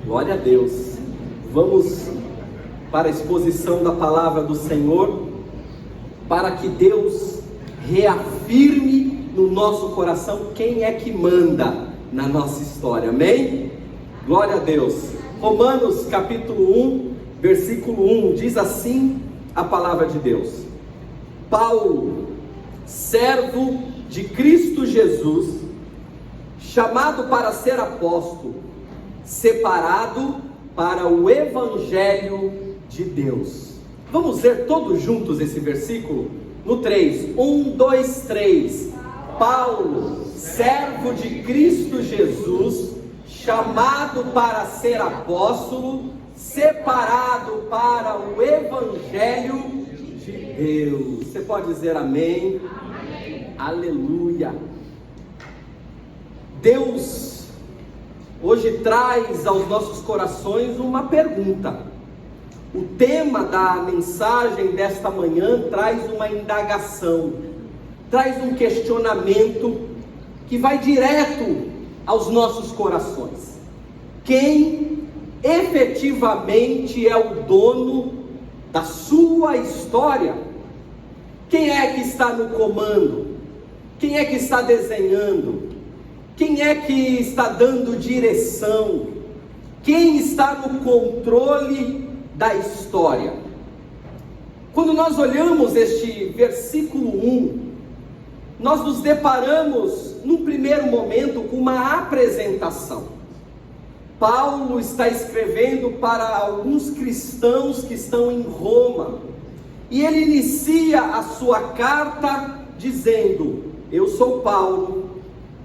Glória a Deus. Vamos para a exposição da palavra do Senhor, para que Deus reafirme no nosso coração quem é que manda na nossa história, amém? Glória a Deus. Romanos capítulo 1, versículo 1, diz assim a palavra de Deus: Paulo, servo de Cristo Jesus, chamado para ser apóstolo, separado para o Evangelho de Deus. Vamos ler todos juntos esse versículo? No 3, 1, 2, 3. Paulo, servo de Cristo Jesus, chamado para ser apóstolo, separado para o Evangelho de Deus. Você pode dizer amém? Amém. Aleluia. Deus hoje traz aos nossos corações uma pergunta. O tema da mensagem desta manhã traz uma indagação, traz um questionamento que vai direto aos nossos corações. Quem efetivamente é o dono da sua história? Quem é que está no comando? Quem é que está desenhando? Quem é que está dando direção? Quem está no controle da história? Quando nós olhamos este versículo 1, nós nos deparamos, num primeiro momento, com uma apresentação. Paulo está escrevendo para alguns cristãos que estão em Roma, e ele inicia a sua carta dizendo: eu sou Paulo,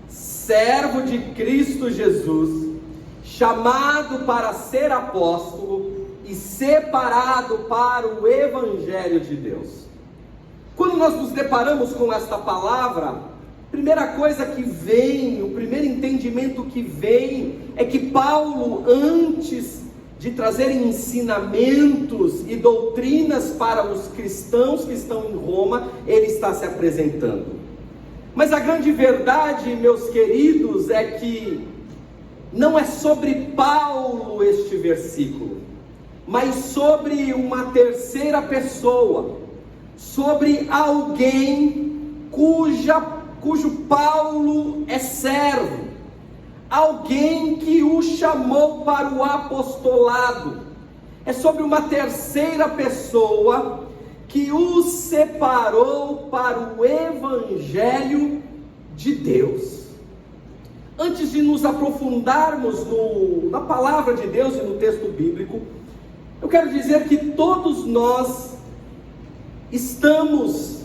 servo de Cristo Jesus, chamado para ser apóstolo e separado para o Evangelho de Deus. Quando nós nos deparamos com esta palavra, a primeira coisa que vem, o primeiro entendimento que vem, é que Paulo, antes de trazer ensinamentos e doutrinas para os cristãos que estão em Roma, ele está se apresentando. Mas a grande verdade, meus queridos, é que não é sobre Paulo este versículo, mas sobre uma terceira pessoa, sobre alguém cujo Paulo é servo, alguém que o chamou para o apostolado. É sobre uma terceira pessoa que o separou para o Evangelho de Deus. Antes de nos aprofundarmos na palavra de Deus e no texto bíblico, eu quero dizer que todos nós estamos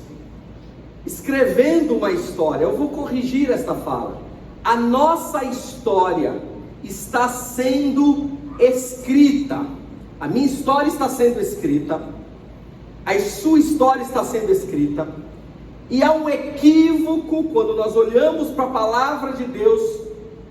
escrevendo uma história. Eu vou corrigir esta fala. A nossa história está sendo escrita. A minha história está sendo escrita. A sua história está sendo escrita. E há um equívoco quando nós olhamos para a palavra de Deus,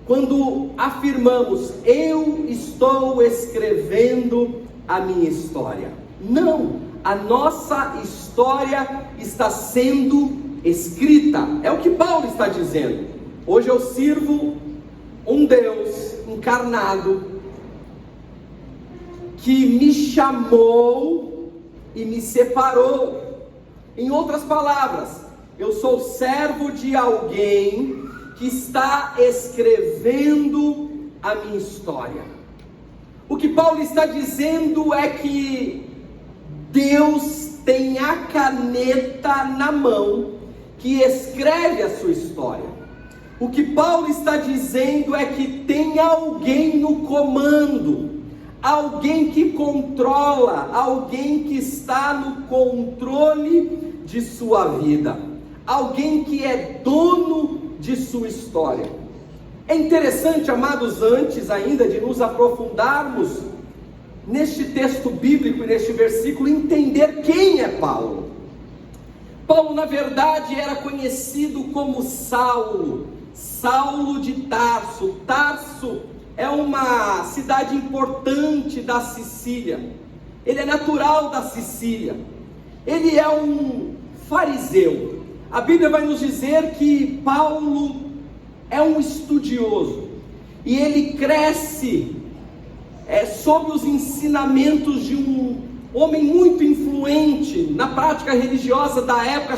quando afirmamos: eu estou escrevendo a minha história. Não, a nossa história está sendo escrita. É o que Paulo está dizendo. Hoje eu sirvo um Deus encarnado que me chamou e me separou. Em outras palavras, eu sou servo de alguém que está escrevendo a minha história. O que Paulo está dizendo é que Deus tem a caneta na mão que escreve a sua história. O que Paulo está dizendo é que tem alguém no comando, alguém que controla, alguém que está no controle de sua vida, alguém que é dono de sua história. É interessante, amados, antes ainda de nos aprofundarmos neste texto bíblico e neste versículo, entender quem é Paulo. Paulo, na verdade, era conhecido como Saulo, Saulo de Tarso. Tarso é uma cidade importante da Sicília. Ele é natural da Sicília. Ele é um fariseu. A Bíblia vai nos dizer que Paulo é um estudioso. E ele cresce sob os ensinamentos de um homem muito influente na prática religiosa da época,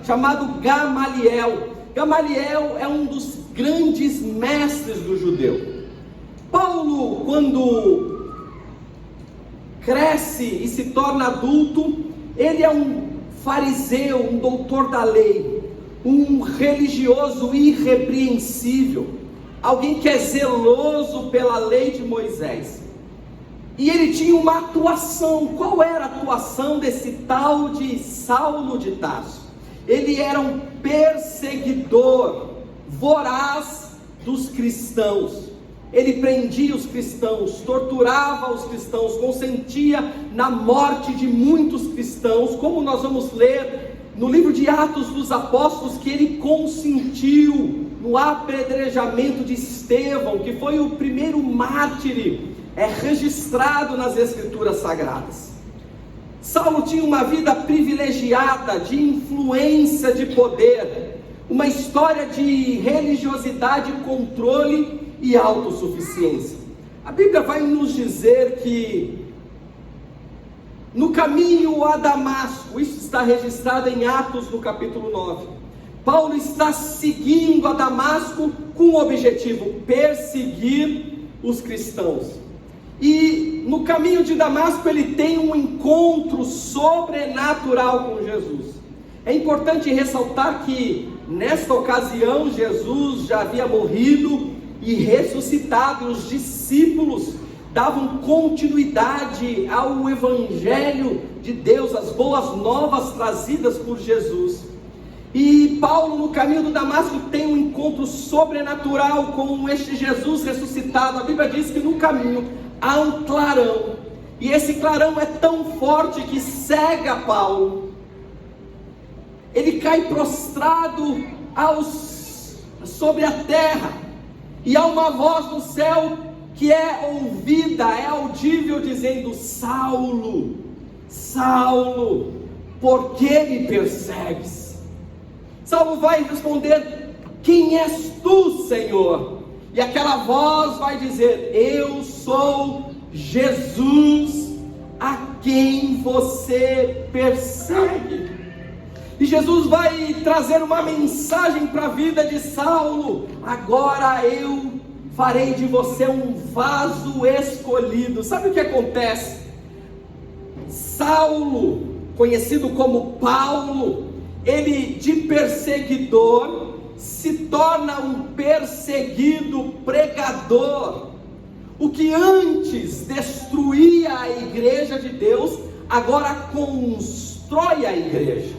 chamado Gamaliel. Gamaliel é um dos grandes mestres do judeu. Paulo, quando cresce e se torna adulto, ele é um fariseu, um doutor da lei, um religioso irrepreensível, alguém que é zeloso pela lei de Moisés. E ele tinha uma atuação. Qual era a atuação desse tal de Saulo de Tarso? Ele era um perseguidor voraz dos cristãos. Ele prendia os cristãos, torturava os cristãos, consentia na morte de muitos cristãos, como nós vamos ler no livro de Atos dos Apóstolos, que ele consentiu no apedrejamento de Estevão, que foi o primeiro mártir registrado nas Escrituras Sagradas. Saulo tinha uma vida privilegiada, de influência, de poder, uma história de religiosidade, controle e autossuficiência. A Bíblia vai nos dizer que no caminho a Damasco, isso está registrado em Atos no capítulo 9, Paulo está seguindo a Damasco com o objetivo: perseguir os cristãos. E no caminho de Damasco ele tem um encontro sobrenatural com Jesus. É importante ressaltar que nesta ocasião Jesus já havia morrido e ressuscitado, e os discípulos davam continuidade ao Evangelho de Deus, as boas novas trazidas por Jesus. E Paulo, no caminho do Damasco, tem um encontro sobrenatural com este Jesus ressuscitado. A Bíblia diz que no caminho há um clarão, e esse clarão é tão forte que cega Paulo. Ele cai prostrado sobre a terra, e há uma voz do céu que é ouvida, é audível, dizendo: Saulo, Saulo, por que me persegues? Saulo vai responder: quem és tu, Senhor? E aquela voz vai dizer: eu sou Jesus, a quem você persegue. E Jesus vai trazer uma mensagem para a vida de Saulo: agora eu farei de você um vaso escolhido. Sabe o que acontece? Saulo, conhecido como Paulo, ele de perseguidor se torna um perseguido pregador. O que antes destruía a igreja de Deus, agora constrói a igreja.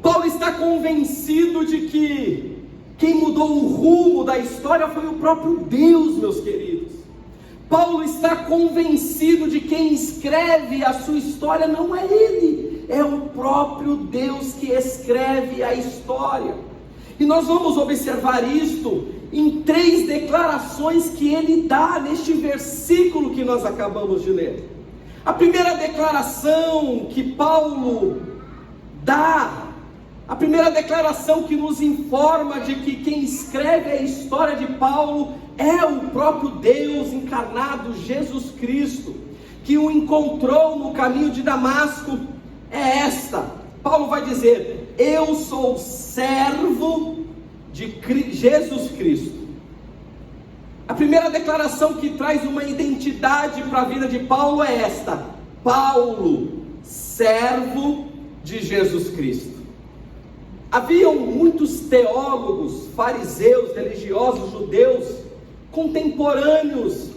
Paulo está convencido de que quem mudou o rumo da história foi o próprio Deus, meus queridos. Paulo está convencido de quem escreve a sua história não é ele, é o próprio Deus que escreve a história. E nós vamos observar isto em 3 declarações que ele dá neste versículo que nós acabamos de ler. A primeira declaração que Paulo dá, a primeira declaração que nos informa de que quem escreve a história de Paulo é o próprio Deus encarnado, Jesus Cristo, que o encontrou no caminho de Damasco, é esta. Paulo vai dizer: eu sou servo de Jesus Cristo. A primeira declaração que traz uma identidade para a vida de Paulo é esta: Paulo, servo de Jesus Cristo. Haviam muitos teólogos, fariseus, religiosos, judeus, contemporâneos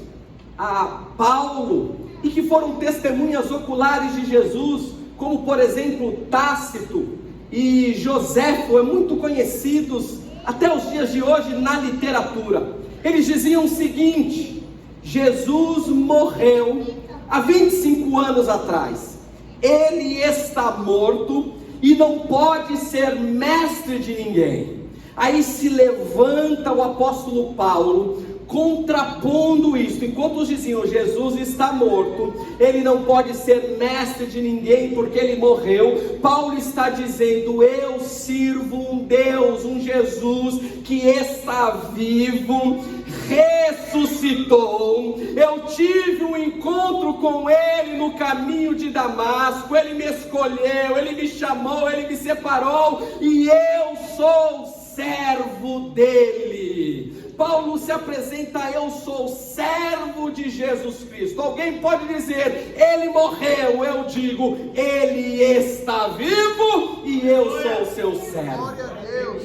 a Paulo, e que foram testemunhas oculares de Jesus, como por exemplo Tácito e Joséfo, muito conhecidos até os dias de hoje na literatura. Eles diziam o seguinte: Jesus morreu há 25 anos atrás, ele está morto e não pode ser mestre de ninguém. Aí se levanta o apóstolo Paulo, contrapondo isso. Enquanto diziam: Jesus está morto, ele não pode ser mestre de ninguém porque ele morreu, Paulo está dizendo: eu sirvo um Deus, um Jesus que está vivo, ressuscitou, eu tive um encontro com Ele no caminho de Damasco, Ele me escolheu, Ele me chamou, Ele me separou, e eu sou servo dEle. Paulo se apresenta: eu sou servo de Jesus Cristo. Alguém pode dizer: Ele morreu. Eu digo: Ele está vivo e eu sou seu servo. Glória a Deus.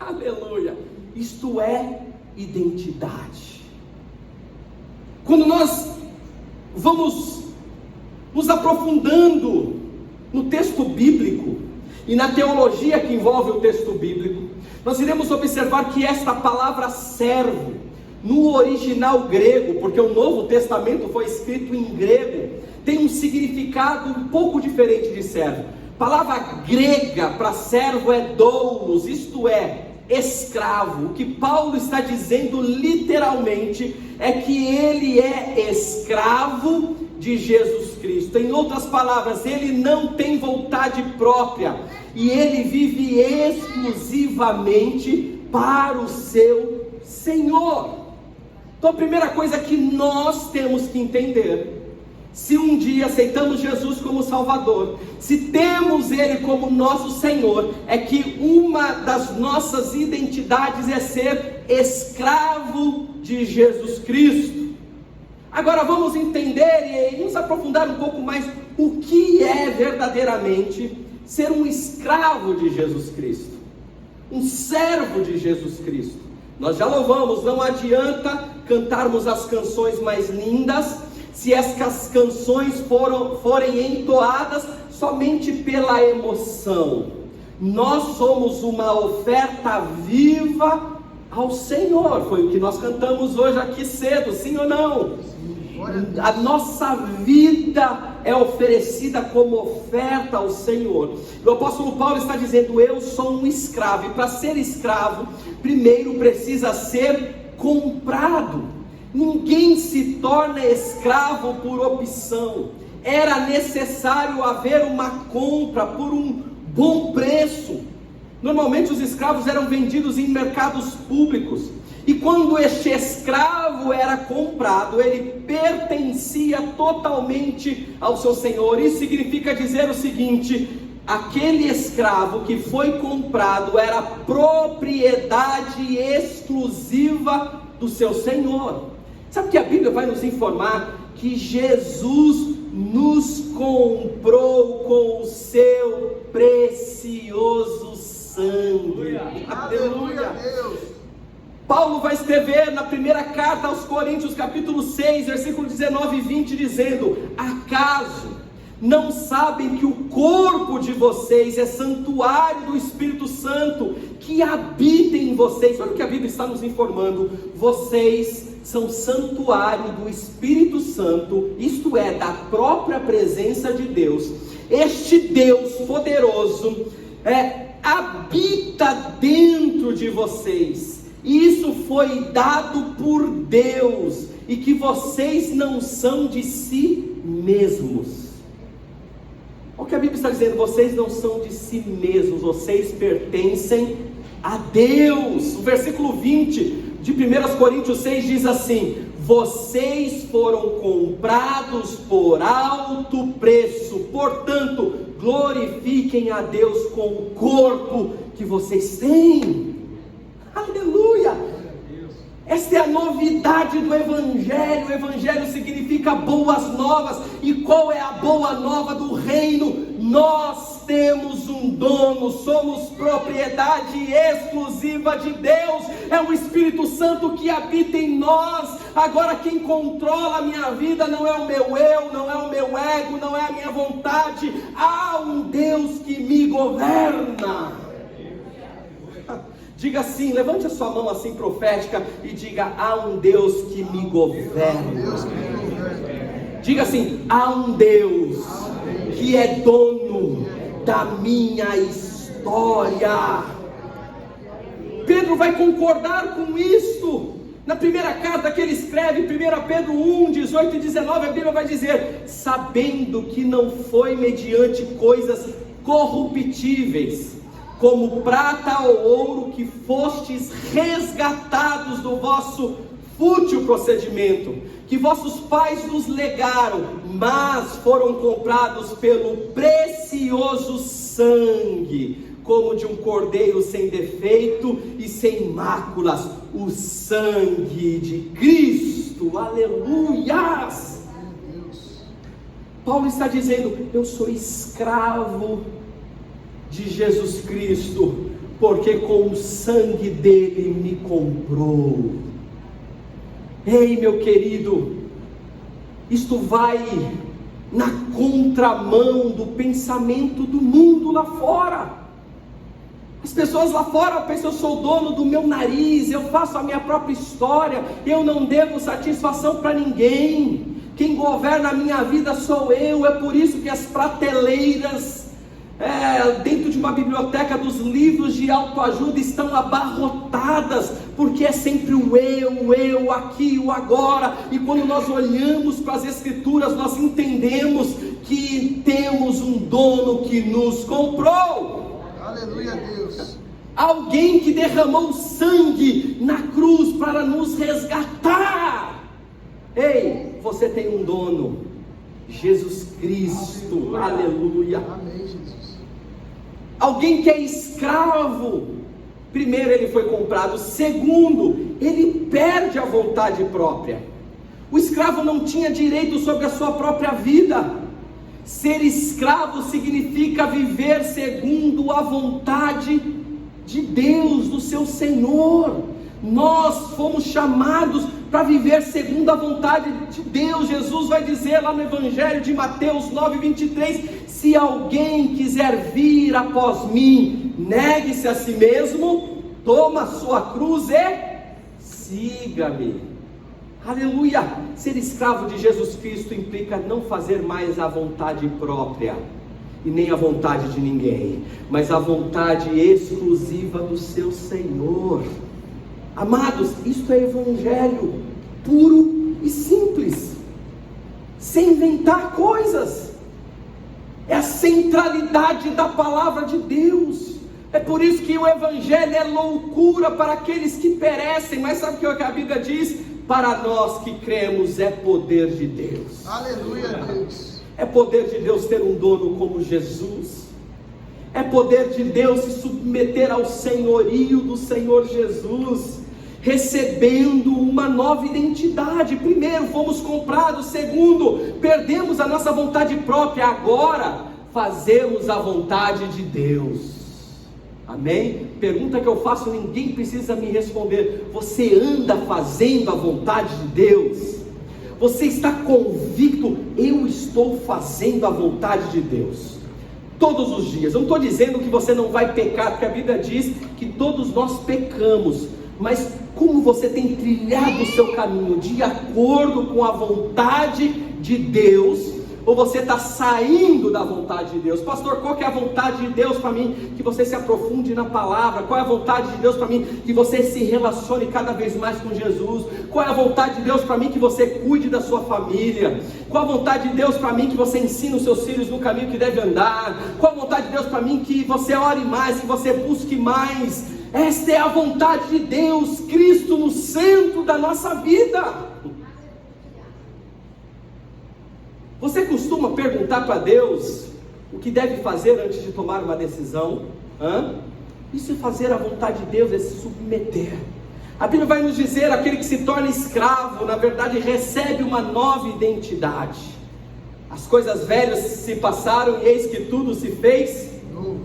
Aleluia. Isto é identidade. Quando nós vamos nos aprofundando no texto bíblico e na teologia que envolve o texto bíblico, nós iremos observar que esta palavra servo, no original grego, porque o Novo Testamento foi escrito em grego, tem um significado um pouco diferente de servo. A palavra grega para servo é doulos, isto é, escravo. O que Paulo está dizendo literalmente é que ele é escravo de Jesus Cristo. Em outras palavras, ele não tem vontade própria e ele vive exclusivamente para o seu Senhor. Então a primeira coisa que nós temos que entender, se um dia aceitamos Jesus como Salvador, se temos Ele como nosso Senhor, é que uma das nossas identidades é ser escravo de Jesus Cristo. Agora vamos entender e nos aprofundar um pouco mais o que é verdadeiramente ser um escravo de Jesus Cristo, um servo de Jesus Cristo. Nós já louvamos, não adianta cantarmos as canções mais lindas se as canções forem entoadas somente pela emoção. Nós somos uma oferta viva ao Senhor. Foi o que nós cantamos hoje aqui cedo, sim ou não? A nossa vida é oferecida como oferta ao Senhor. O apóstolo Paulo está dizendo: eu sou um escravo, e para ser escravo, primeiro precisa ser comprado. Ninguém se torna escravo por opção. Era necessário haver uma compra por um bom preço. Normalmente os escravos eram vendidos em mercados públicos, e quando este escravo era comprado, ele pertencia totalmente ao seu senhor. Isso significa dizer o seguinte: aquele escravo que foi comprado era propriedade exclusiva do seu senhor. Sabe que a Bíblia vai nos informar que Jesus nos comprou com o seu precioso sangue. Aleluia. Deus. Paulo vai escrever na primeira carta aos Coríntios, capítulo 6, versículo 19 e 20, dizendo: acaso não sabem que o corpo de vocês é santuário do Espírito Santo que habita em vocês? Olha o que a Bíblia está nos informando: vocês são santuário do Espírito Santo, isto é, da própria presença de Deus. Este Deus poderoso habita dentro de vocês. Isso foi dado por Deus, e que vocês não são de si mesmos. O que a Bíblia está dizendo: vocês não são de si mesmos, vocês pertencem a Deus. O versículo 20 de 1 Coríntios 6 diz assim: vocês foram comprados por alto preço, portanto, glorifiquem a Deus com o corpo que vocês têm. Aleluia! Esta é a novidade do Evangelho. O Evangelho significa boas novas. E qual é a boa nova do reino? Nós temos um dono, somos propriedade exclusiva de Deus. É o Espírito Santo que habita em nós. Agora quem controla a minha vida não é o meu eu, não é o meu ego, não é a minha vontade. Há um Deus que me governa. Diga assim, levante a sua mão assim profética e diga: há um Deus que me governa. Diga assim: há um Deus que é dono da minha história. Pedro vai concordar com isto. Na primeira carta que ele escreve, 1 Pedro 1, 18 e 19, a Bíblia vai dizer: sabendo que não foi mediante coisas corruptíveis, como prata ou ouro, que fostes resgatados do vosso fútil procedimento, que vossos pais nos legaram, mas foram comprados pelo precioso sangue, como de um cordeiro sem defeito e sem máculas, o sangue de Cristo. Aleluias! Paulo está dizendo: eu sou escravo de Jesus Cristo, porque com o sangue dele me comprou. Ei, meu querido, isto vai na contramão do pensamento do mundo lá fora. As pessoas lá fora pensam: eu sou dono do meu nariz, eu faço a minha própria história, eu não devo satisfação para ninguém, quem governa a minha vida sou eu. É por isso que as prateleiras dentro de uma biblioteca dos livros de autoajuda estão abarrotadas, porque é sempre o eu, aqui, o agora. E quando nós olhamos para as Escrituras, nós entendemos que temos um dono que nos comprou. Aleluia a Deus. Alguém que derramou sangue na cruz para nos resgatar. Ei, você tem um dono, Jesus Cristo. Aleluia. Amém, Jesus. Alguém que é escravo, primeiro, ele foi comprado. Segundo, ele perde a vontade própria. O escravo não tinha direito sobre a sua própria vida. Ser escravo significa viver segundo a vontade de Deus, do seu Senhor. Nós fomos chamados para viver segundo a vontade de Deus. Jesus vai dizer lá no Evangelho de Mateus 9:23: se alguém quiser vir após mim, negue-se a si mesmo, toma a sua cruz e siga-me. Aleluia! Ser escravo de Jesus Cristo implica não fazer mais a vontade própria, e nem a vontade de ninguém, mas a vontade exclusiva do seu Senhor. Amados, isto é evangelho puro e simples, sem inventar coisas. É a centralidade da palavra de Deus. É por isso que o evangelho é loucura para aqueles que perecem, mas sabe o que a Bíblia diz? Para nós que cremos é poder de Deus. Aleluia a Deus. É poder de Deus ter um dono como Jesus. É poder de Deus se submeter ao senhorio do Senhor Jesus, recebendo uma nova identidade. Primeiro, fomos comprados. Segundo, perdemos a nossa vontade própria. Agora, fazemos a vontade de Deus. Amém? Pergunta que eu faço, ninguém precisa me responder. Você anda fazendo a vontade de Deus? Você está convicto? Eu estou fazendo a vontade de Deus todos os dias. Eu não estou dizendo que você não vai pecar, porque a Bíblia diz que todos nós pecamos. Mas como você tem trilhado o seu caminho de acordo com a vontade de Deus, ou você está saindo da vontade de Deus? Pastor, qual que é a vontade de Deus para mim? Que você se aprofunde na palavra. Qual é a vontade de Deus para mim? Que você se relacione cada vez mais com Jesus. Qual é a vontade de Deus para mim? Que você cuide da sua família. Qual a vontade de Deus para mim? Que você ensine os seus filhos no caminho que deve andar. Qual a vontade de Deus para mim? Que você ore mais, que você busque mais. Esta é a vontade de Deus, Cristo no centro da nossa vida. Você costuma perguntar para Deus o que deve fazer antes de tomar uma decisão? Isso é fazer a vontade de Deus, é se submeter. A Bíblia vai nos dizer: aquele que se torna escravo, na verdade recebe uma nova identidade. As coisas velhas se passaram e eis que tudo se fez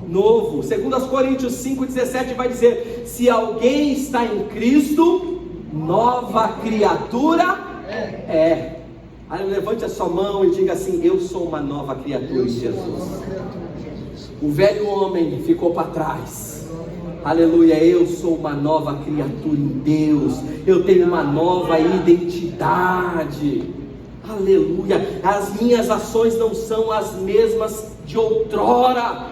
novo. 2 Coríntios 5,17 vai dizer: se alguém está em Cristo, nova criatura é. Aí levante a sua mão e diga assim: eu sou uma nova criatura em Jesus. O velho homem ficou para trás. Aleluia, eu sou uma nova criatura em Deus. Eu tenho uma nova identidade. Aleluia, as minhas ações não são as mesmas de outrora.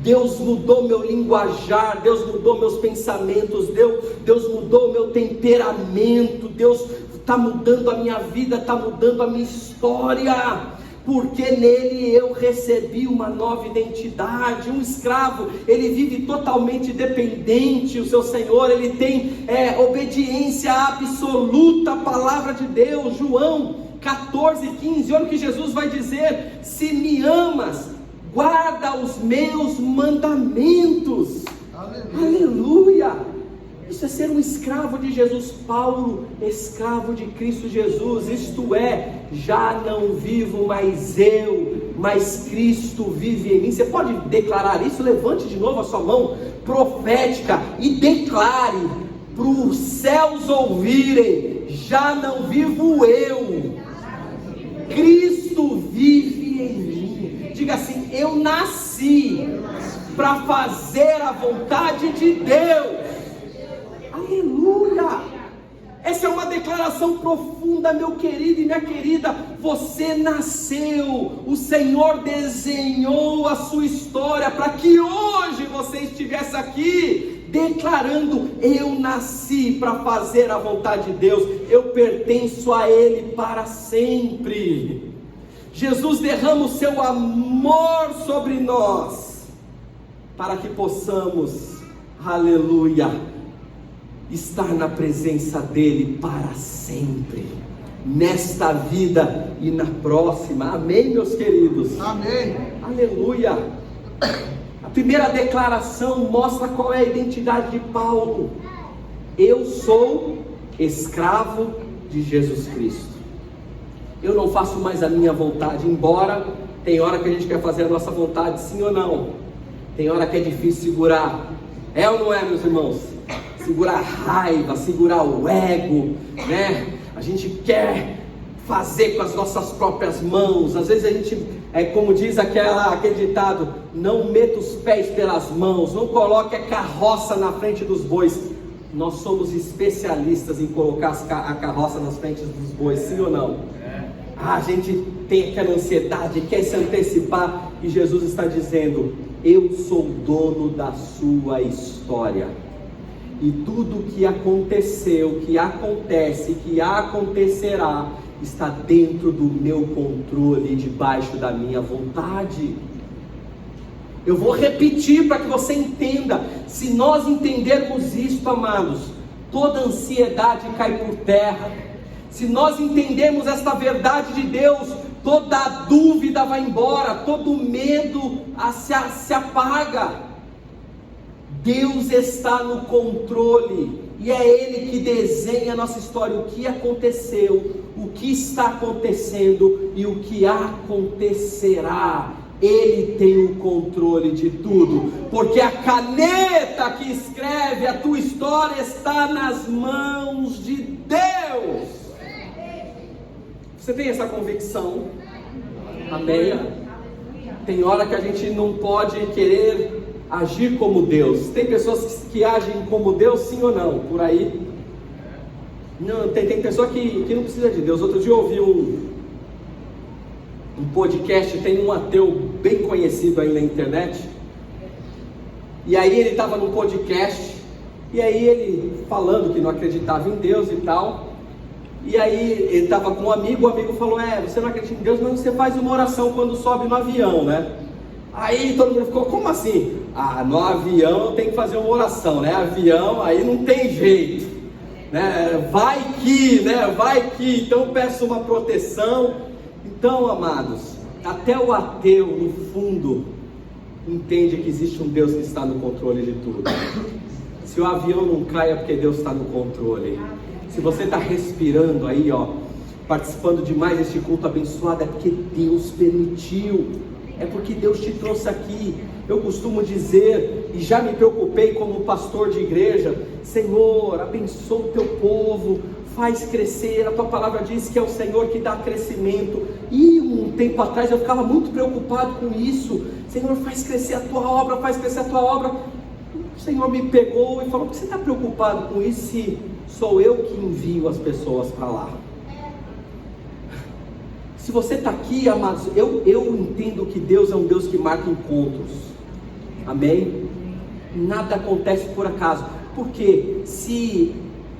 Deus mudou meu linguajar, Deus mudou meus pensamentos, Deus mudou meu temperamento, Deus está mudando a minha vida, está mudando a minha história. porque nele eu recebi uma nova identidade. Um escravo, ele vive totalmente dependente, o seu senhor, ele tem obediência absoluta à palavra de Deus. João 14:15, olha o que Jesus vai dizer: se me amas, guarda os meus mandamentos. Aleluia! Isso é ser um escravo de Jesus. Paulo, escravo de Cristo Jesus, isto é, já não vivo mais eu, mas Cristo vive em mim. Você pode declarar isso? Levante de novo a sua mão profética e declare para os céus ouvirem: já não vivo eu, Cristo vive em mim. Diga assim: eu nasci para fazer a vontade de Deus. Aleluia! Essa é uma declaração profunda, meu querido e minha querida. Você nasceu, o Senhor desenhou a sua história para que hoje você estivesse aqui declarando: eu nasci para fazer a vontade de Deus, eu pertenço a Ele para sempre. Jesus derrama o seu amor sobre nós, para que possamos, aleluia, estar na presença dele para sempre, nesta vida e na próxima. Amém, meus queridos? Amém. Aleluia. A primeira declaração mostra qual é a identidade de Paulo: eu sou escravo de Jesus Cristo. Eu não faço mais a minha vontade, embora tem hora que a gente quer fazer a nossa vontade, sim ou não? Tem hora que é difícil segurar, é ou não é, meus irmãos? Segurar a raiva, segurar o ego, né? A gente quer fazer com as nossas próprias mãos. Às vezes a gente, como diz aquele ditado: não meta os pés pelas mãos, não coloque a carroça na frente dos bois. Nós somos especialistas em colocar a carroça nas frentes dos bois, sim ou não? A gente tem aquela ansiedade, quer se antecipar, e Jesus está dizendo: eu sou dono da sua história. E tudo que aconteceu, que acontece, que acontecerá, está dentro do meu controle, debaixo da minha vontade. Eu vou repetir para que você entenda. Se nós entendermos isso, amados, toda ansiedade cai por terra. Se nós entendermos esta verdade de Deus, toda a dúvida vai embora, todo medo se apaga. Deus está no controle, e é Ele que desenha a nossa história, o que aconteceu, o que está acontecendo e o que acontecerá. Ele tem o controle de tudo, porque a caneta que escreve a tua história está nas mãos de Deus. Você tem essa convicção? Amém? Tem hora que a gente não pode querer agir como Deus. Tem pessoas que agem como Deus, sim ou não? Por aí. Não, tem pessoa que não precisa de Deus. Outro dia eu ouvi um podcast, tem um ateu bem conhecido aí na internet. E aí ele estava num podcast, e aí ele falando que não acreditava em Deus e tal. E aí ele estava com um amigo, o amigo falou: você não acredita em Deus, mas você faz uma oração quando sobe no avião, né? Aí todo mundo ficou: como assim? No avião eu tenho que fazer uma oração, né? Avião, aí não tem jeito, né? Vai que, então peço uma proteção. Então, amados, até o ateu, no fundo, entende que existe um Deus que está no controle de tudo. Se o avião não cai, é porque Deus está no controle. Se você está respirando aí, participando de mais deste culto abençoado, é porque Deus permitiu. É porque Deus te trouxe aqui. Eu costumo dizer, e já me preocupei como pastor de igreja: Senhor, abençoa o teu povo, faz crescer. A tua palavra diz que é o Senhor que dá crescimento. E um tempo atrás eu ficava muito preocupado com isso. Senhor, faz crescer a tua obra, faz crescer a tua obra. O Senhor me pegou e falou: por que você está preocupado com isso se sou eu que envio as pessoas para lá? Se você está aqui, amados, eu entendo que Deus é um Deus que marca encontros. Amém? Nada acontece por acaso. Porque se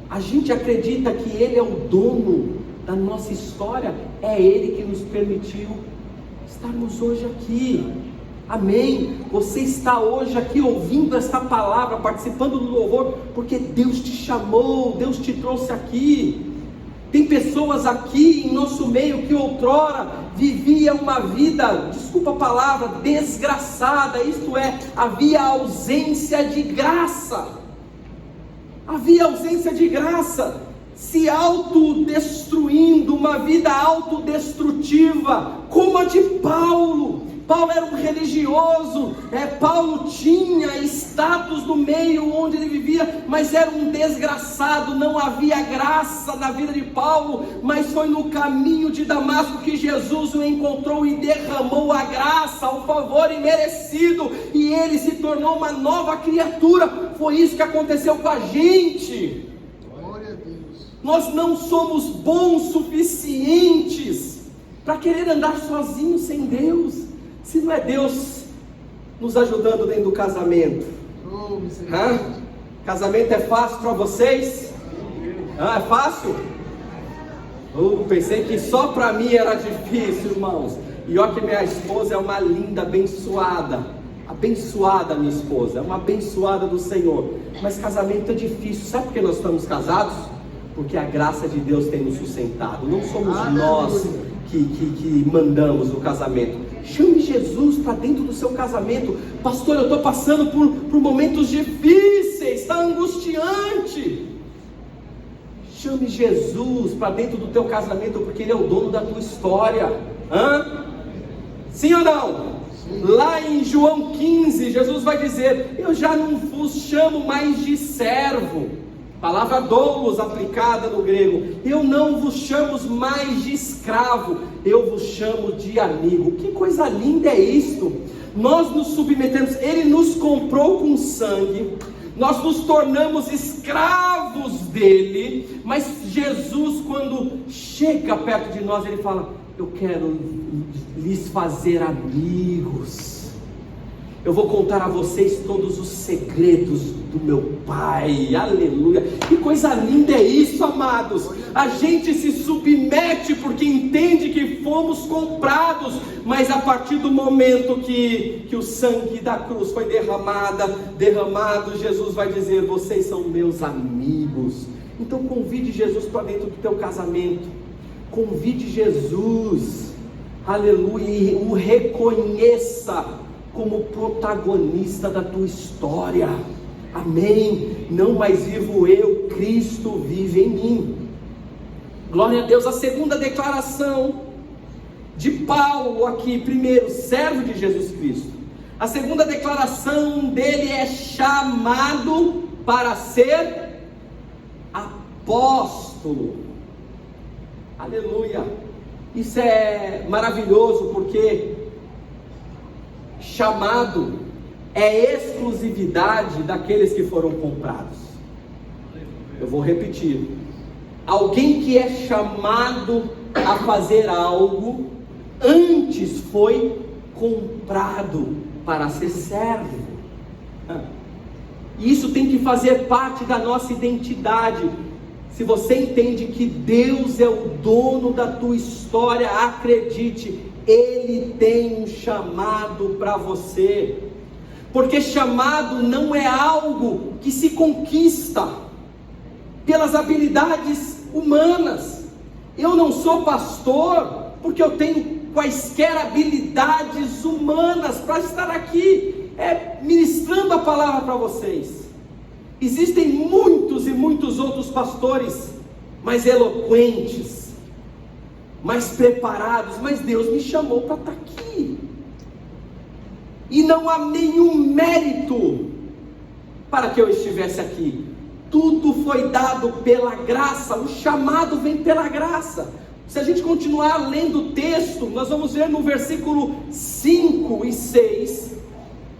a gente acredita que Ele é o dono da nossa história, é Ele que nos permitiu estarmos hoje aqui. Amém? Você está hoje aqui ouvindo esta palavra, participando do louvor, porque Deus te chamou, Deus te trouxe aqui. Tem pessoas aqui em nosso meio que outrora vivia uma vida, desculpa a palavra, desgraçada, isto é, havia ausência de graça. Havia ausência de graça, se autodestruindo, uma vida autodestrutiva, como a de Paulo. Paulo era um religioso, Paulo tinha status no meio onde ele vivia, mas era um desgraçado, não havia graça na vida de Paulo, mas foi no caminho de Damasco que Jesus o encontrou e derramou a graça, o favor imerecido, e ele se tornou uma nova criatura. Foi isso que aconteceu com a gente. Glória a Deus. Nós não somos bons suficientes para querer andar sozinhos sem Deus. Se não é Deus nos ajudando dentro do casamento. Oh, misericórdia. Casamento é fácil para vocês? É fácil? Pensei que só para mim era difícil, irmãos. E olha que minha esposa é uma linda, abençoada. Abençoada minha esposa, é uma abençoada do Senhor. Mas casamento é difícil. Sabe por que nós estamos casados? Porque a graça de Deus tem nos sustentado. Não somos nós que mandamos o casamento. Chame Jesus para dentro do seu casamento. Pastor, eu estou passando por momentos difíceis, está angustiante. Chame Jesus para dentro do teu casamento, porque Ele é o dono da tua história. Sim ou não? Sim. Lá em João 15, Jesus vai dizer: eu já não vos chamo mais de servo. Palavra doulos aplicada no grego. Eu não vos chamo mais de escravo, eu vos chamo de amigo. Que coisa linda é isto. Nós nos submetemos, Ele nos comprou com sangue, nós nos tornamos escravos dele, mas Jesus, quando chega perto de nós, Ele fala: eu quero lhes fazer amigos. Eu vou contar a vocês todos os segredos do meu Pai. Aleluia. Que coisa linda é isso, amados. A gente se submete porque entende que fomos comprados, mas a partir do momento que o sangue da cruz foi derramado, Jesus vai dizer: vocês são meus amigos. Então convide Jesus para dentro do teu casamento. Convide Jesus. Aleluia. E o reconheça como protagonista da tua história. Amém? Não mais vivo eu, Cristo vive em mim. Glória a Deus. A segunda declaração de Paulo aqui, primeiro, servo de Jesus Cristo. A segunda declaração dele é chamado para ser apóstolo. Aleluia. Isso é maravilhoso, porque chamado é exclusividade daqueles que foram comprados. Eu vou repetir: alguém que é chamado a fazer algo, antes foi comprado para ser servo. Isso tem que fazer parte da nossa identidade. Se você entende que Deus é o dono da tua história, acredite, Ele tem um chamado para você. Porque chamado não é algo que se conquista pelas habilidades humanas. Eu não sou pastor porque eu tenho quaisquer habilidades humanas para estar aqui ministrando a palavra para vocês. Existem muitos e muitos outros pastores mais eloquentes, mais preparados, mas Deus me chamou para estar aqui. E não há nenhum mérito para que eu estivesse aqui. Tudo foi dado pela graça. O chamado vem pela graça. Se a gente continuar lendo o texto, nós vamos ver no versículo 5 e 6,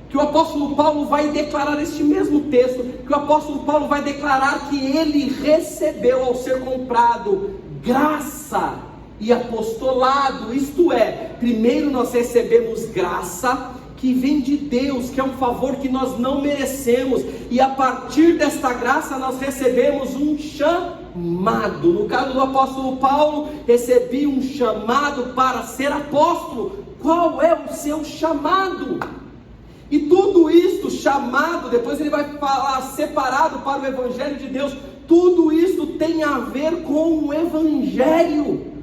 que o apóstolo Paulo vai declarar este mesmo texto, que o apóstolo Paulo vai declarar que ele recebeu ao ser comprado graça e apostolado. Isto é, primeiro nós recebemos graça, que vem de Deus, que é um favor que nós não merecemos, e a partir desta graça nós recebemos um chamado. chamado. No caso do apóstolo Paulo, recebi um chamado para ser apóstolo. Qual é o seu chamado? E tudo isso, chamado, depois ele vai falar separado para o Evangelho de Deus, tudo isso tem a ver com o Evangelho.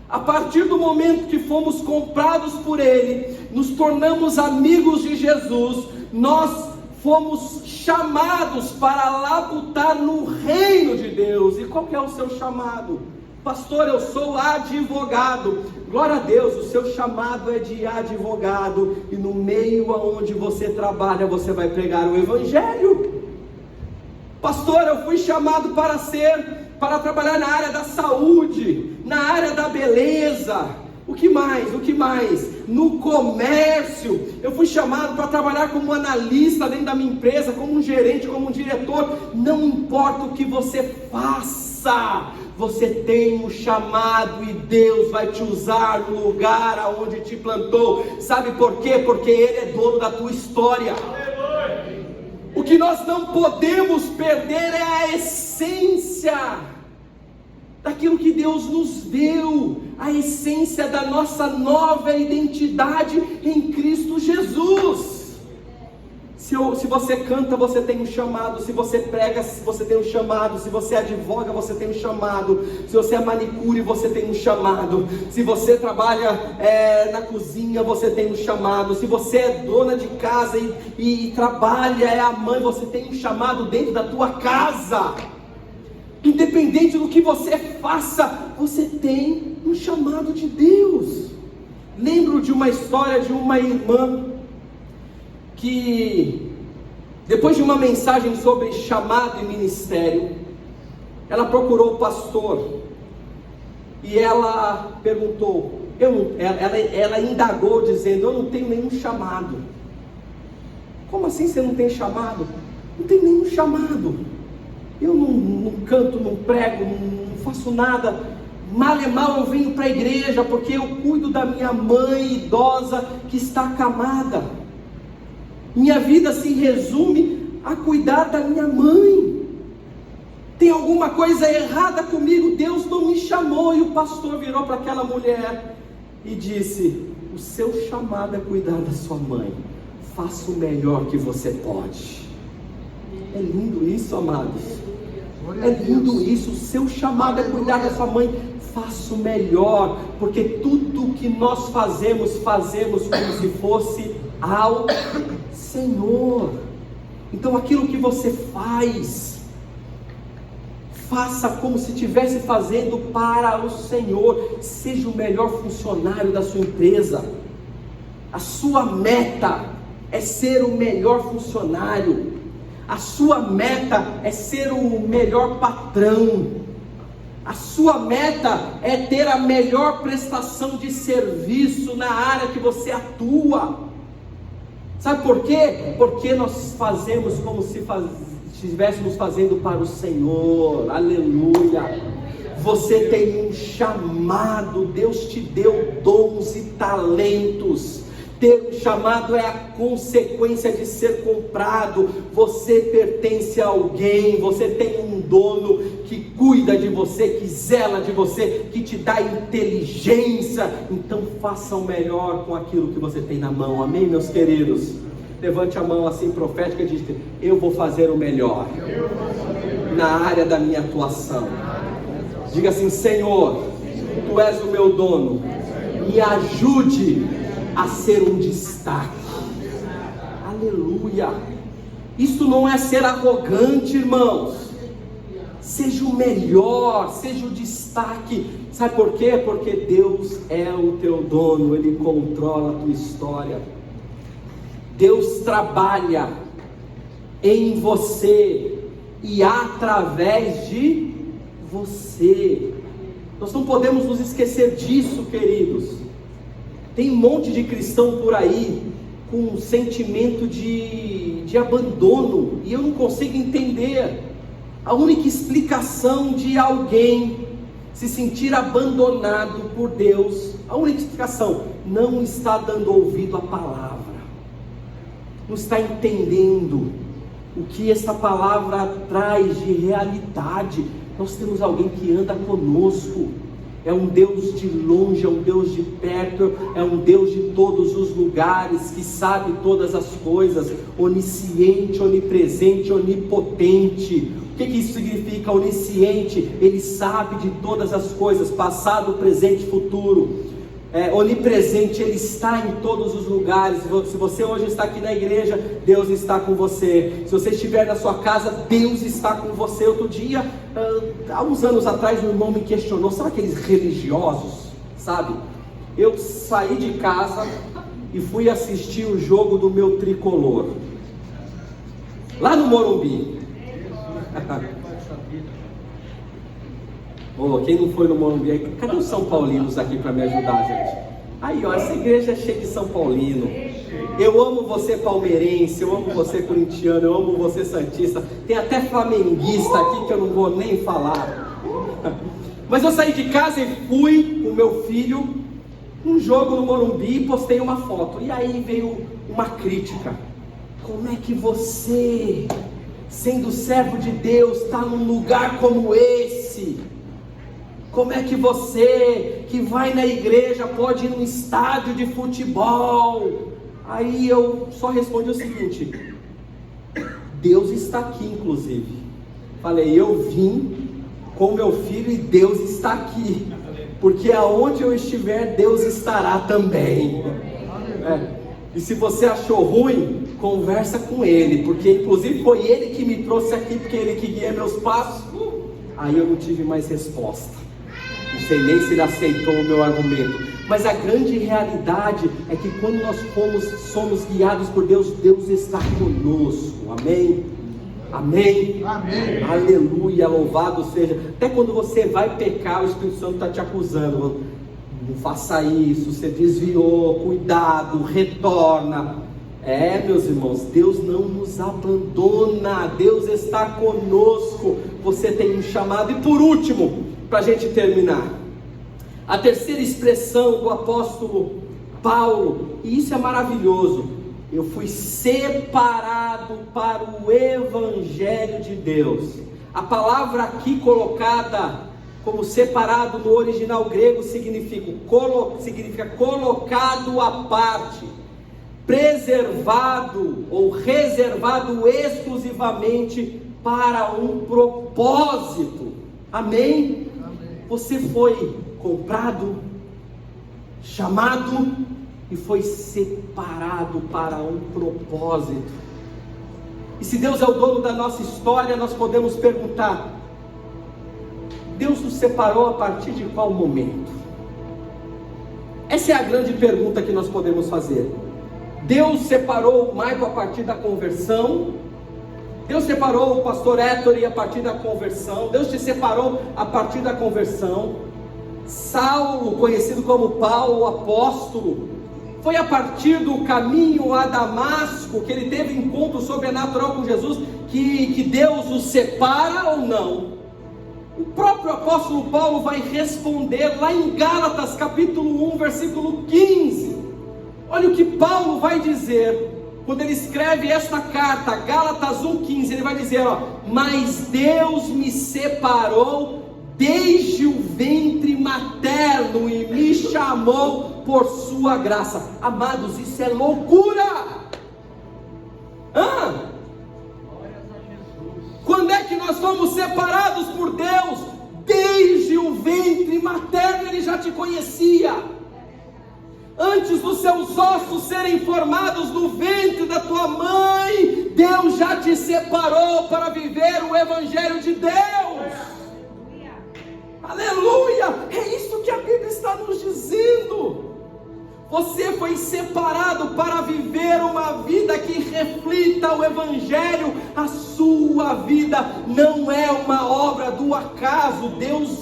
A partir do momento que fomos comprados por Ele, nos tornamos amigos de Jesus, nós fomos chamados para labutar no reino de Deus. E qual que é o seu chamado? Pastor, eu sou advogado. Glória a Deus, o seu chamado é de advogado, e no meio aonde você trabalha, você vai pregar o Evangelho. Pastor, eu fui chamado para trabalhar na área da saúde, na área da beleza. O que mais? O que mais? No comércio. Eu fui chamado para trabalhar como analista dentro da minha empresa, como um gerente, como um diretor. Não importa o que você faça, você tem um chamado e Deus vai te usar no lugar aonde te plantou. Sabe por quê? Porque Ele é dono da tua história. O que nós não podemos perder é a essência daquilo que Deus nos deu, a essência da nossa nova identidade em Cristo Jesus. Se você canta, você tem um chamado. Se você prega, você tem um chamado. Se você advoga, você tem um chamado. Se você é manicure, você tem um chamado. Se você trabalha na cozinha, você tem um chamado. Se você é dona de casa e trabalha, é a mãe, você tem um chamado dentro da tua casa. Independente do que você faça, você tem um chamado de Deus. Lembro de uma história de uma irmã que, depois de uma mensagem sobre chamado e ministério, ela procurou o pastor e ela perguntou, ela indagou dizendo, eu não tenho nenhum chamado. Como assim você não tem chamado? Não tem nenhum chamado. Eu não canto, não prego, não faço nada. Mal é mal eu venho para a igreja porque eu cuido da minha mãe idosa que está acamada. Minha vida se resume a cuidar da minha mãe. Tem alguma coisa errada comigo, Deus não me chamou. E o pastor virou para aquela mulher e disse, o seu chamado é cuidar da sua mãe. Faça o melhor que você pode. É lindo isso, amados. É lindo isso. O seu chamado é cuidar da sua mãe. Faça o melhor, porque tudo que nós fazemos como se fosse ao Senhor. Então aquilo que você faça como se estivesse fazendo para o Senhor. Seja o melhor funcionário da sua empresa. A sua meta é ser o melhor funcionário. A sua meta é ser o melhor patrão. A sua meta é ter a melhor prestação de serviço na área que você atua. Sabe por quê? Porque nós fazemos como se estivéssemos fazendo para o Senhor. Aleluia. Você tem um chamado. Deus te deu dons e talentos. Ter um chamado é a consequência de ser comprado. Você pertence a alguém. Você tem um dono que cuida de você, que zela de você, que te dá inteligência. Então faça o melhor com aquilo que você tem na mão. Amém, meus queridos? Levante a mão assim profética e diz, eu vou fazer o melhor na área da minha atuação. Diga assim, Senhor, Tu és o meu dono, me ajude a ser um destaque. Aleluia. Isso não é ser arrogante, irmãos. Seja o melhor, seja o destaque. Sabe por quê? Porque Deus é o teu dono, Ele controla a tua história. Deus trabalha em você e através de você. Nós não podemos nos esquecer disso, queridos. Tem um monte de cristão por aí com um sentimento de abandono, e eu não consigo entender. A única explicação de alguém se sentir abandonado por Deus, a única explicação, não está dando ouvido à palavra, não está entendendo o que essa palavra traz de realidade. Nós temos alguém que anda conosco. É um Deus de longe, é um Deus de perto, é um Deus de todos os lugares, que sabe todas as coisas, onisciente, onipresente, onipotente. O que isso significa? Onisciente, Ele sabe de todas as coisas, passado, presente e futuro. Onipresente, Ele está em todos os lugares. Se você hoje está aqui na igreja, Deus está com você. Se você estiver na sua casa, Deus está com você. Outro dia, há uns anos atrás, um irmão me questionou, sabe aqueles religiosos, sabe? Eu saí de casa e fui assistir o jogo do meu tricolor, lá no Morumbi. Quem não foi no Morumbi, cadê os São Paulinos aqui para me ajudar, gente? Aí, essa igreja é cheia de São Paulino. Eu amo você palmeirense, eu amo você corintiano, eu amo você santista. Tem até flamenguista aqui que eu não vou nem falar. Mas eu saí de casa e fui com o meu filho um jogo no Morumbi e postei uma foto. E aí veio uma crítica. Como é que você, sendo servo de Deus, está num lugar como esse? Como é que você, que vai na igreja, pode ir num estádio de futebol? Aí eu só respondi o seguinte: Deus está aqui, inclusive. Falei, eu vim com meu filho e Deus está aqui, porque aonde eu estiver, Deus estará também. E se você achou ruim, conversa com Ele, porque inclusive foi Ele que me trouxe aqui, porque Ele que guia meus passos. Aí eu não tive mais resposta. Não sei nem se Ele aceitou o meu argumento. Mas a grande realidade é que quando nós somos guiados por Deus, Deus está conosco. Amém? Amém? Amém. Aleluia, louvado seja. Até quando você vai pecar, o Espírito Santo está te acusando. Não faça isso, você desviou, cuidado, retorna. Meus irmãos, Deus não nos abandona, Deus está conosco. Você tem um chamado. E por último, para a gente terminar, a terceira expressão do apóstolo Paulo, e isso é maravilhoso: eu fui separado para o Evangelho de Deus. A palavra aqui colocada como separado no original grego significa colocado à parte, preservado ou reservado exclusivamente para um propósito. Amém? Você foi comprado, chamado e foi separado para um propósito. E se Deus é o dono da nossa história, nós podemos perguntar: Deus nos separou a partir de qual momento? Essa é a grande pergunta que nós podemos fazer. Deus separou o Michael a partir da conversão? Deus separou o pastor Héctor a partir da conversão? Deus te separou a partir da conversão? Saulo, conhecido como Paulo, o apóstolo, foi a partir do caminho a Damasco, que ele teve encontro sobrenatural com Jesus, que Deus o separa ou não? O próprio apóstolo Paulo vai responder lá em Gálatas capítulo 1, versículo 15. Olha o que Paulo vai dizer quando ele escreve esta carta, Gálatas 1,15. Ele vai dizer, mas Deus me separou desde o ventre materno e me chamou por sua graça. Amados, isso é loucura! Quando é que nós fomos separados por Deus? Desde o ventre materno Ele já te conhecia. Antes dos seus ossos serem formados no ventre da tua mãe, Deus já te separou para viver o Evangelho de Deus. Aleluia! É isso que a Bíblia está nos dizendo. Você foi separado para viver uma vida que reflita o Evangelho. A sua vida não é uma obra do acaso. Deus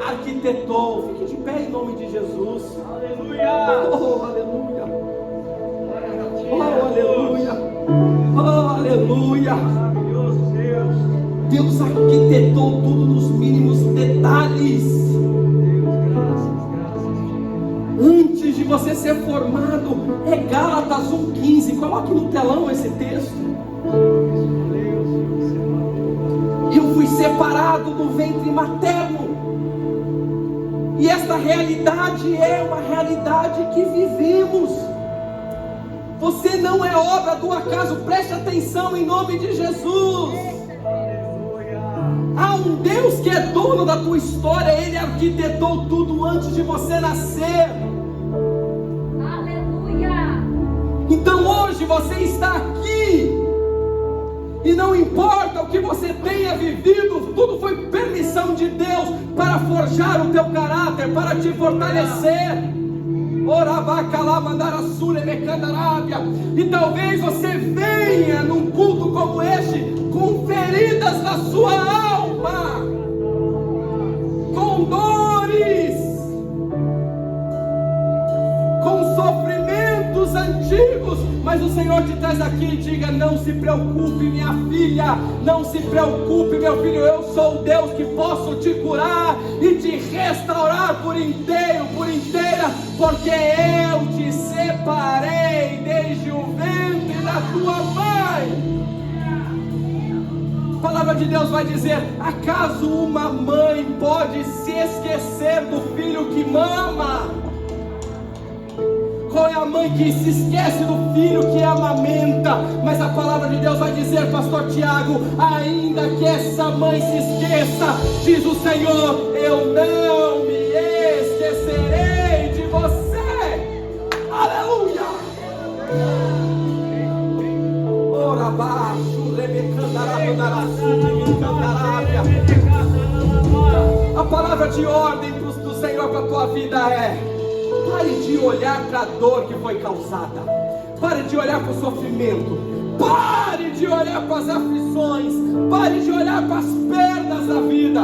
arquitetou. Fique de pé em nome de Jesus. Aleluia! Oh, aleluia! Oh, aleluia! Oh, aleluia! Maravilhoso Deus! Deus arquitetou tudo nos mínimos detalhes. Antes de você ser formado, é Gálatas 1,15. Coloque no telão esse texto. Eu fui separado preparado no ventre materno. E esta realidade é uma realidade que vivemos. Você não é obra do acaso, preste atenção em nome de Jesus. Há um Deus que é dono da tua história, Ele arquitetou tudo antes de você nascer. Aleluia! Então hoje você está aqui, e não importa o que você tenha vivido, tudo foi permissão de Deus para forjar o teu caráter, para te fortalecer. E talvez você venha num culto como este com feridas na sua alma, com dores, com sofrimentos antigos, mas o Senhor te traz aqui e diga: não se preocupe, minha filha, não se preocupe, meu filho, eu sou o Deus que posso te curar e te restaurar por inteiro, por inteira, porque eu te separei desde o ventre da tua mãe. A palavra de Deus vai dizer: acaso uma mãe pode se esquecer do filho que mama? Qual é a mãe que se esquece do filho que amamenta? Mas a palavra de Deus vai dizer, pastor Tiago, ainda que essa mãe se esqueça, diz o Senhor, eu não me esquecerei de você. Aleluia! Ora baixo, a palavra de ordem do Senhor para a tua vida é: pare de olhar para a dor que foi causada, pare de olhar para o sofrimento, pare de olhar para as aflições, pare de olhar para as perdas da vida,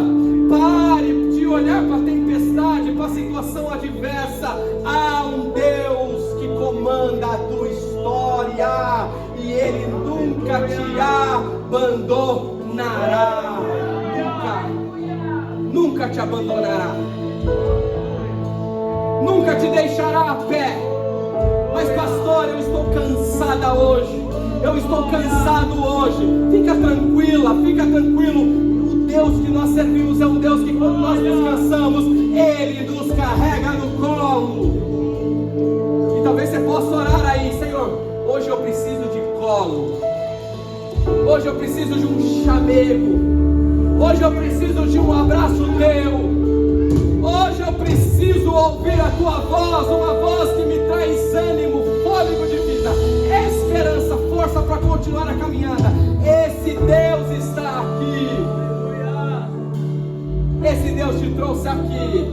pare de olhar para a tempestade, para a situação adversa. Há um Deus que comanda a tua história e Ele nunca te abandonará, nunca te abandonará, nunca te deixará a pé. Mas pastor, eu estou cansada hoje, eu estou cansado hoje. Fica tranquila, fica tranquilo. O Deus que nós servimos é um Deus que quando nós descansamos, Ele nos carrega no colo. E talvez você possa orar aí: Senhor, hoje eu preciso de colo, hoje eu preciso de um chamego, hoje eu preciso de um abraço teu. Hoje eu preciso ouvir a tua voz, uma voz que me traz ânimo, fôlego de vida, esperança, força para continuar a caminhada. Esse Deus está aqui. Esse Deus te trouxe aqui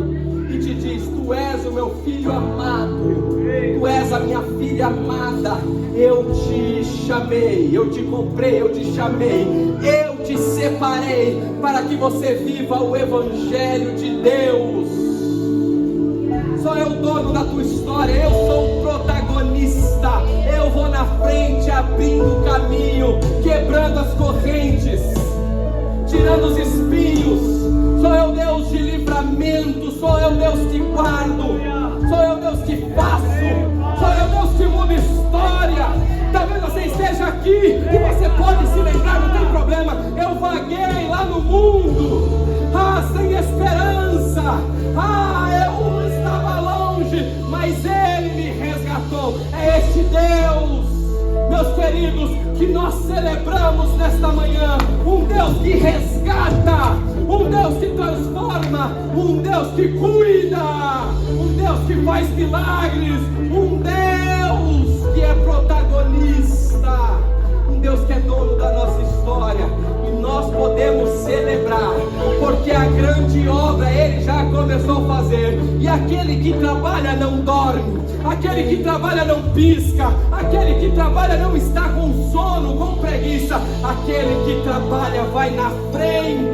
e te diz: tu és o meu filho amado, tu és a minha filha amada. Eu te chamei, eu te comprei, eu te chamei, eu te separei para que você viva o Evangelho de Deus. Sou eu o dono da tua história, eu sou o protagonista. Eu vou na frente abrindo o caminho, quebrando as correntes, tirando os espinhos. Sou eu Deus de livramento, sou eu Deus que guardo, sou eu Deus que faço, sou eu Deus que muda história. Talvez você esteja aqui e você pode se lembrar, não tem problema. Eu vaguei lá no mundo, sem esperança, eu estava longe, mas Ele me resgatou. É este Deus, meus queridos, que nós celebramos nesta manhã. Um Deus que resgata, um Deus que transforma, um Deus que cuida, um Deus que faz milagres, um Deus que é protagonista, um Deus que é dono da nossa história. E nós podemos celebrar, porque a grande obra Ele já começou a fazer. E aquele que trabalha não dorme, aquele que trabalha não pisca, aquele que trabalha não está com sono, com preguiça. Aquele que trabalha vai na frente.